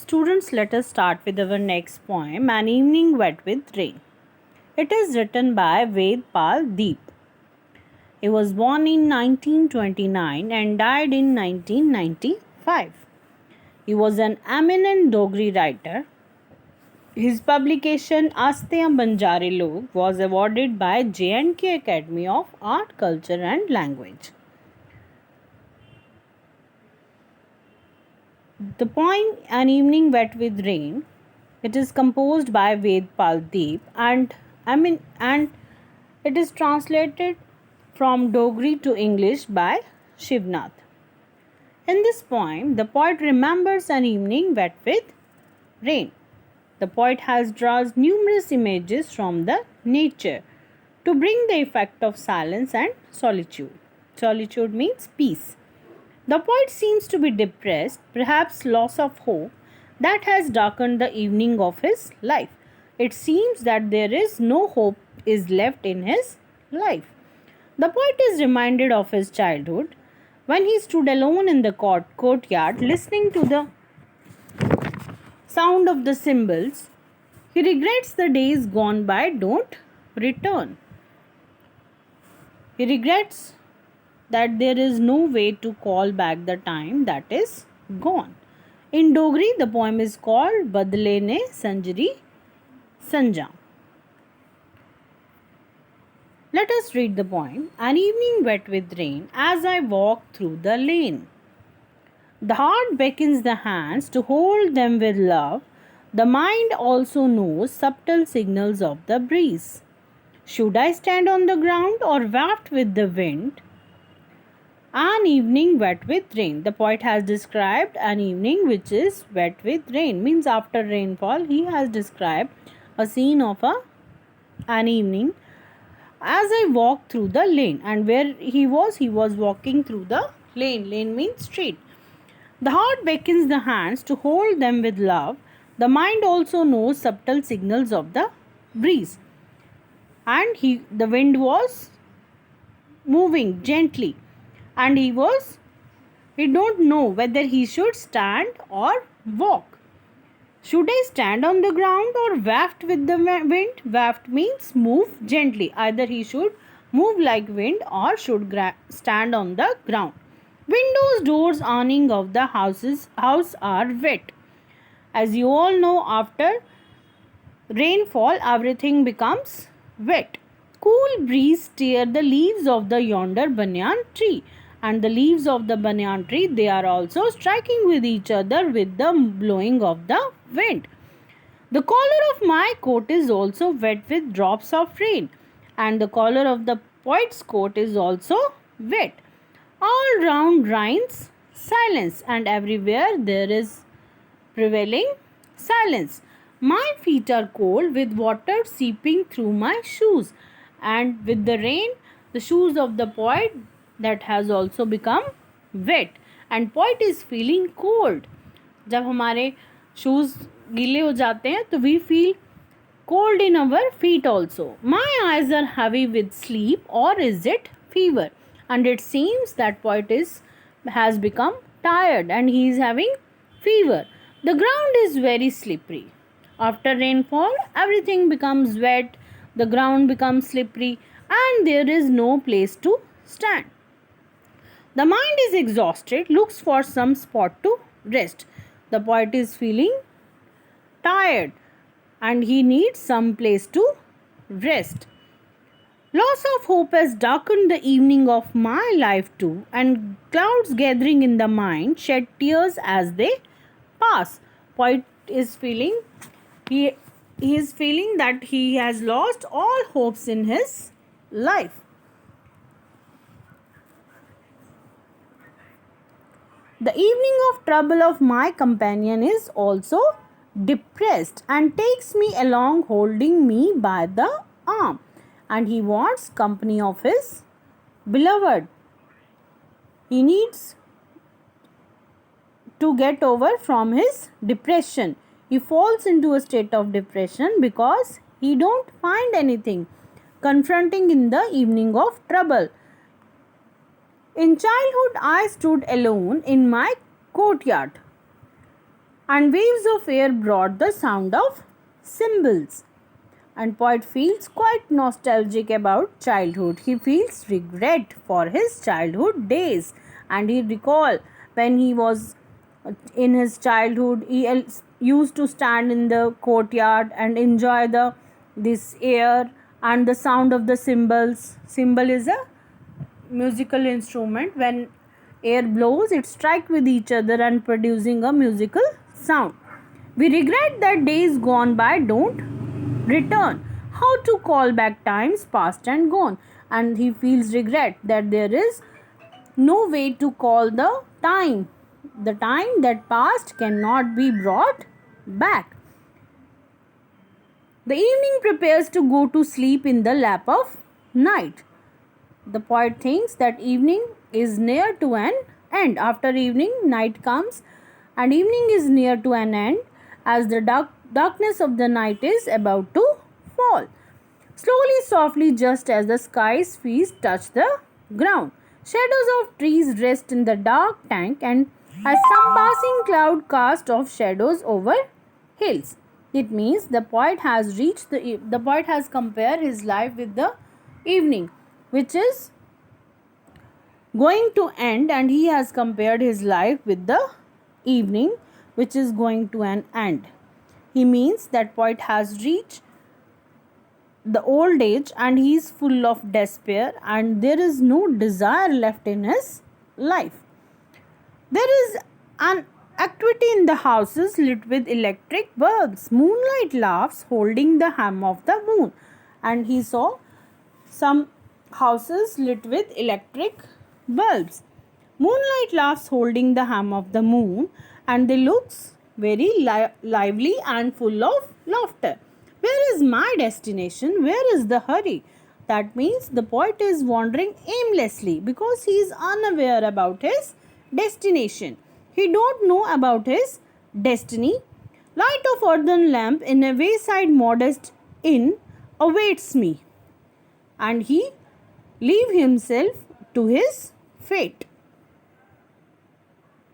Students, let us start with our next poem, An Evening Wet with Rain. It is written by Ved Pal Deep. He was born in 1929 and died in 1995. He was an eminent Dogri writer. His publication Asteya Banjare Log was awarded by J&K Academy of Art, Culture and Language. The poem An Evening Wet with Rain, it is composed by Ved Pal Deep and it is translated from Dogri to English by Shivnath. In this poem, the poet remembers an evening wet with rain. The poet has drawn numerous images from the nature to bring the effect of silence and solitude. Solitude means peace. The poet seems to be depressed, perhaps loss of hope, that has darkened the evening of his life. It seems that there is no hope is left in his life. The poet is reminded of his childhood when he stood alone in the courtyard listening to the sound of the cymbals. He regrets the days gone by don't return. He regrets that there is no way to call back the time that is gone. In Dogri, the poem is called Badle Ne Sanjari Sanja. Let us read the poem. An evening wet with rain as I walk through the lane. The heart beckons the hands to hold them with love. The mind also knows subtle signals of the breeze. Should I stand on the ground or waft with the wind? An evening wet with rain. The poet has described an evening which is wet with rain. Means after rainfall, he has described a scene of an evening as I walk through the lane. And where he was walking through the lane. Lane means street. The heart beckons the hands to hold them with love. The mind also knows subtle signals of the breeze. And the wind was moving gently. And he don't know whether he should stand or walk. Should I stand on the ground or waft with the wind? Waft means move gently. Either he should move like wind or should stand on the ground. Windows, doors, awning of the house are wet. As you all know, after rainfall, everything becomes wet. Cool breeze stir the leaves of the yonder banyan tree. And the leaves of the banyan tree, they are also striking with each other with the blowing of the wind. The collar of my coat is also wet with drops of rain. And the collar of the poet's coat is also wet. All round reigns silence, and everywhere there is prevailing silence. My feet are cold with water seeping through my shoes. And with the rain, the shoes of the poet that has also become wet, and poet is feeling cold. जब हमारे shoes गीले हो जाते हैं तो we feel cold in our feet also. My eyes are heavy with sleep, or is it fever? And it seems that poet has become tired and he is having fever. The ground is very slippery. After rainfall, everything becomes wet, the ground becomes slippery, and there is no place to stand. The mind is exhausted, looks for some spot to rest. The poet is feeling tired and he needs some place to rest. Loss of hope has darkened the evening of my life too, and clouds gathering in the mind shed tears as they pass. Poet is feeling he is feeling that he has lost all hopes in his life. The evening of trouble of my companion is also depressed and takes me along holding me by the arm, and he wants company of his beloved. He needs to get over from his depression. He falls into a state of depression because he don't find anything confronting in the evening of trouble. In childhood, I stood alone in my courtyard and waves of air brought the sound of cymbals. And poet feels quite nostalgic about childhood. He feels regret for his childhood days, and he recall when he was in his childhood. He used to stand in the courtyard and enjoy this air and the sound of the cymbals. Cymbal is a musical instrument. When air blows, it strikes with each other and producing a musical sound. We regret that days gone by don't return. How to call back times past and gone? And he feels regret that there is no way to call the time. The time that passed cannot be brought back. The evening prepares to go to sleep in the lap of night. The poet thinks that evening is near to an end. After evening, night comes, and evening is near to an end as the darkness of the night is about to fall. Slowly, softly, just as the sky's feet touch the ground, shadows of trees rest in the dark tank, and as some passing cloud cast off shadows over hills. It means the poet has compared his life with the evening, which is going to end, and he has compared his life with the evening, which is going to an end. He means that poet has reached the old age and he is full of despair, and there is no desire left in his life. There is an activity in the houses lit with electric bulbs. Moonlight laughs holding the hem of the moon. And he saw some houses lit with electric bulbs. Moonlight laughs holding the hem of the moon, and they looks very lively and full of laughter. Where is my destination? Where is the hurry? That means the poet is wandering aimlessly because he is unaware about his destination. He don't know about his destiny. Light of earthen lamp in a wayside modest inn awaits me, and he leave himself to his fate.